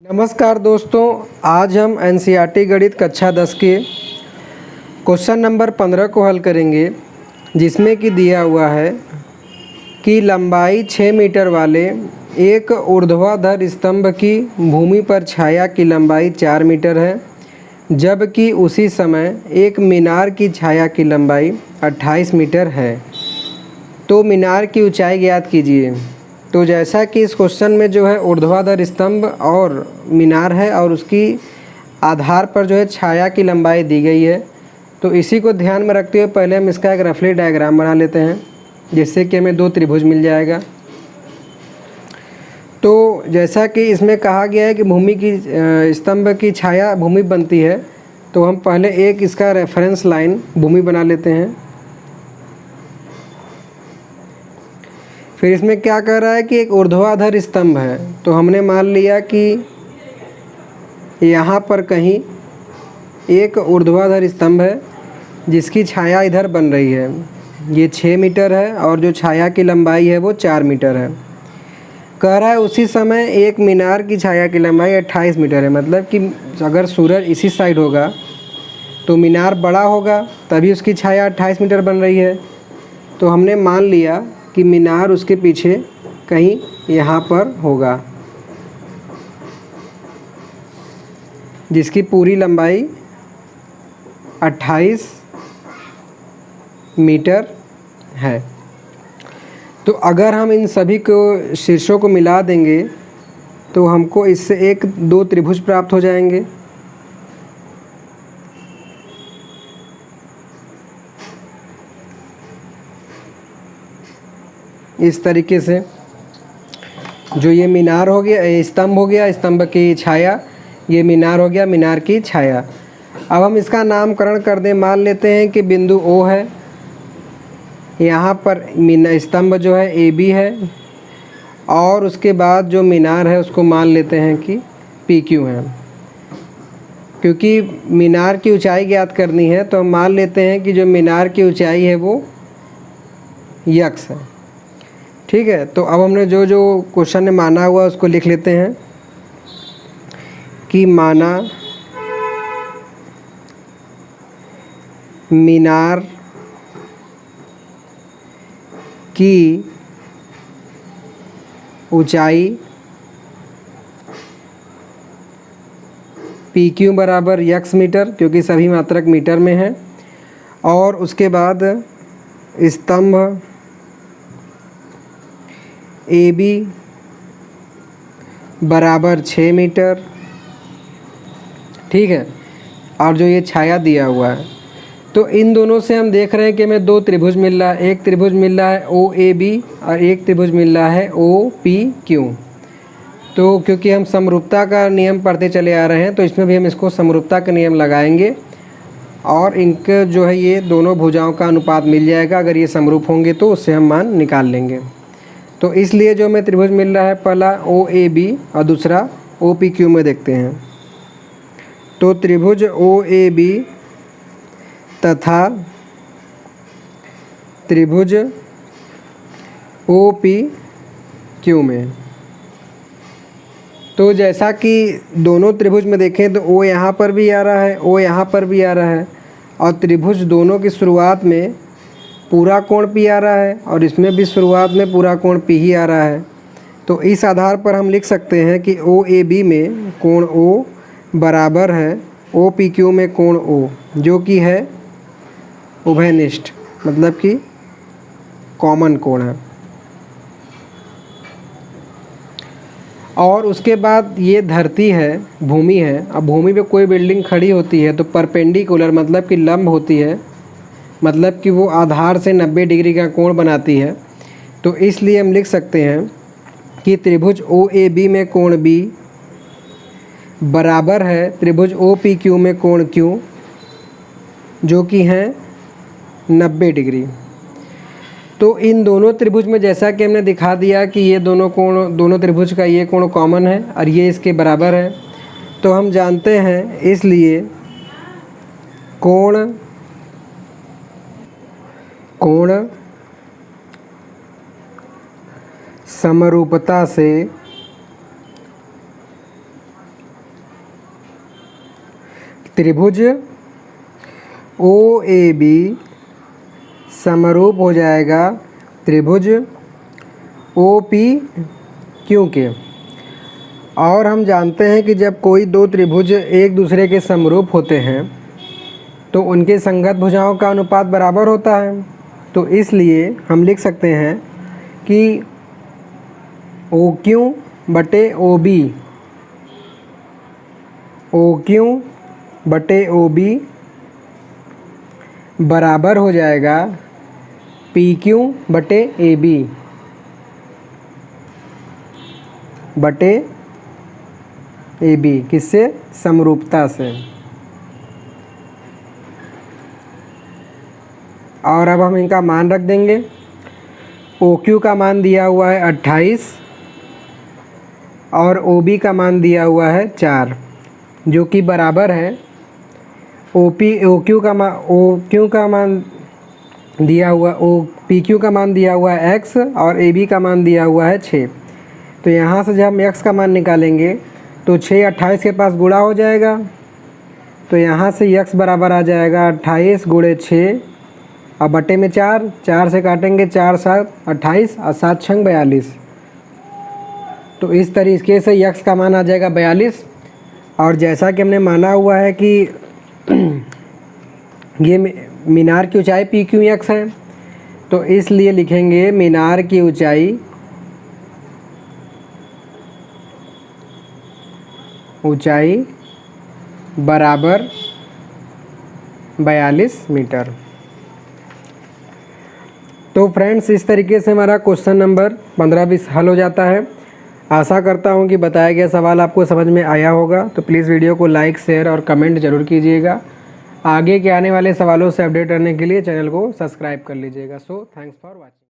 नमस्कार दोस्तों, आज हम एनसीईआरटी गणित कक्षा 10 के क्वेश्चन नंबर 15 को हल करेंगे, जिसमें कि दिया हुआ है कि लंबाई 6 मीटर वाले एक ऊर्ध्वाधर स्तंभ की भूमि पर छाया की लंबाई 4 मीटर है, जबकि उसी समय एक मीनार की छाया की लंबाई 28 मीटर है। तो मीनार की ऊंचाई ज्ञात कीजिए। तो जैसा कि इस क्वेश्चन में जो है ऊर्ध्वाधर स्तंभ और मीनार है और उसकी आधार पर जो है छाया की लंबाई दी गई है, तो इसी को ध्यान में रखते हुए पहले हम इसका एक रफली डायग्राम बना लेते हैं, जिससे कि हमें दो त्रिभुज मिल जाएगा। तो जैसा कि इसमें कहा गया है कि भूमि की स्तंभ की छाया भूमि बनती है, तो हम पहले एक इसका रेफरेंस लाइन भूमि बना लेते हैं। फिर इसमें क्या कह रहा है कि एक ऊर्ध्वाधर स्तंभ है, तो हमने मान लिया कि यहाँ पर कहीं एक ऊर्ध्वाधर स्तंभ है जिसकी छाया इधर बन रही है। ये 6 मीटर है और जो छाया की लंबाई है वो 4 मीटर है। कह रहा है उसी समय एक मीनार की छाया की लंबाई 28 मीटर है। मतलब कि अगर सूरज इसी साइड होगा तो मीनार बड़ा होगा, तभी उसकी छाया 28 मीटर बन रही है। तो हमने मान लिया कि मीनार उसके पीछे कहीं यहाँ पर होगा, जिसकी पूरी लंबाई 28 मीटर है। तो अगर हम इन सभी को शीर्षों को मिला देंगे तो हमको इससे एक दो त्रिभुज प्राप्त हो जाएंगे। इस तरीके से जो ये मीनार हो गया, ये स्तंभ हो गया, स्तंभ की छाया, ये मीनार हो गया, मीनार की छाया। अब हम इसका नामकरण कर दें। मान लेते हैं कि बिंदु O है, यहाँ पर स्तंभ जो है AB है, और उसके बाद जो मीनार है उसको मान लेते हैं कि PQ है। क्योंकि मीनार की ऊंचाई ज्ञात करनी है तो हम मान लेते हैं कि जो मीनार की ऊंचाई है वो x है। ठीक है, तो अब हमने जो जो क्वेश्चन ने माना हुआ उसको लिख लेते हैं कि माना मीनार की ऊंचाई PQ बराबर x मीटर, क्योंकि सभी मात्रक मीटर में है, और उसके बाद स्तंभ AB बराबर 6 मीटर। ठीक है, और जो ये छाया दिया हुआ है, तो इन दोनों से हम देख रहे हैं कि हमें दो त्रिभुज मिल रहा है। एक त्रिभुज मिल रहा है OAB और एक त्रिभुज मिल रहा है OPQ। तो क्योंकि हम समरूपता का नियम पढ़ते चले आ रहे हैं, तो इसमें भी हम इसको समरूपता का नियम लगाएंगे और इनके जो है ये दोनों भुजाओं का अनुपात मिल जाएगा। अगर ये समरूप होंगे तो उससे हम मान निकाल लेंगे। तो इसलिए जो हमें त्रिभुज मिल रहा है, पहला OAB और दूसरा OPQ में देखते हैं। तो त्रिभुज OAB तथा त्रिभुज OPQ में, तो जैसा कि दोनों त्रिभुज में देखें तो O यहाँ पर भी आ रहा है, O यहाँ पर भी आ रहा है, और त्रिभुज दोनों की शुरुआत में पूरा कोण P आ रहा है और इसमें भी शुरुआत में पूरा कोण P ही आ रहा है। तो इस आधार पर हम लिख सकते हैं कि OAB में कोण O बराबर है OPQ में कोण O, जो कि है उभयनिष्ठ, मतलब कि कॉमन कोण है। और उसके बाद ये धरती है, भूमि है। अब भूमि पे कोई बिल्डिंग खड़ी होती है तो परपेंडिकुलर मतलब कि लंब होती है, मतलब कि वो आधार से 90 डिग्री का कोण बनाती है। तो इसलिए हम लिख सकते हैं कि त्रिभुज OAB में कोण B बराबर है त्रिभुज OPQ में कोण Q, जो कि है 90 डिग्री। तो इन दोनों त्रिभुज में जैसा कि हमने दिखा दिया कि ये दोनों कोण, दोनों त्रिभुज का ये कोण कॉमन है और ये इसके बराबर है। तो हम जानते हैं, इसलिए कोण समरूपता से त्रिभुज OAB समरूप हो जाएगा त्रिभुज OPQ के। और हम जानते हैं कि जब कोई दो त्रिभुज एक दूसरे के समरूप होते हैं तो उनके संगत भुजाओं का अनुपात बराबर होता है। तो इसलिए हम लिख सकते हैं कि OQ बटे OB, OQ बटे OB बराबर हो जाएगा PQ बटे AB बटे AB, किससे? समरूपता से। और अब हम इनका मान रख देंगे। OQ का मान दिया हुआ है 28 और OB का मान दिया हुआ है 4, जो कि बराबर है OQ का मान दिया हुआ PQ का मान दिया हुआ है x और AB का मान दिया हुआ है 6। तो यहाँ से जब हम x का मान निकालेंगे तो 6 28 के पास गुणा हो जाएगा। तो यहाँ से x बराबर आ जाएगा 28 गुणे 6 और बटे में 4, 4 से काटेंगे 4 7 28 और 7 6 42। तो इस तरीके से x का मान आ जाएगा 42। और जैसा कि हमने माना हुआ है कि ये मीनार की ऊंचाई PQX है, तो इसलिए लिखेंगे मीनार की ऊंचाई बराबर 42 मीटर। तो फ्रेंड्स, इस तरीके से हमारा क्वेश्चन नंबर 15-20 हल हो जाता है। आशा करता हूं कि बताया गया सवाल आपको समझ में आया होगा। तो प्लीज़ वीडियो को लाइक, शेयर और कमेंट ज़रूर कीजिएगा। आगे के आने वाले सवालों से अपडेट रहने के लिए चैनल को सब्सक्राइब कर लीजिएगा। So thanks for watching.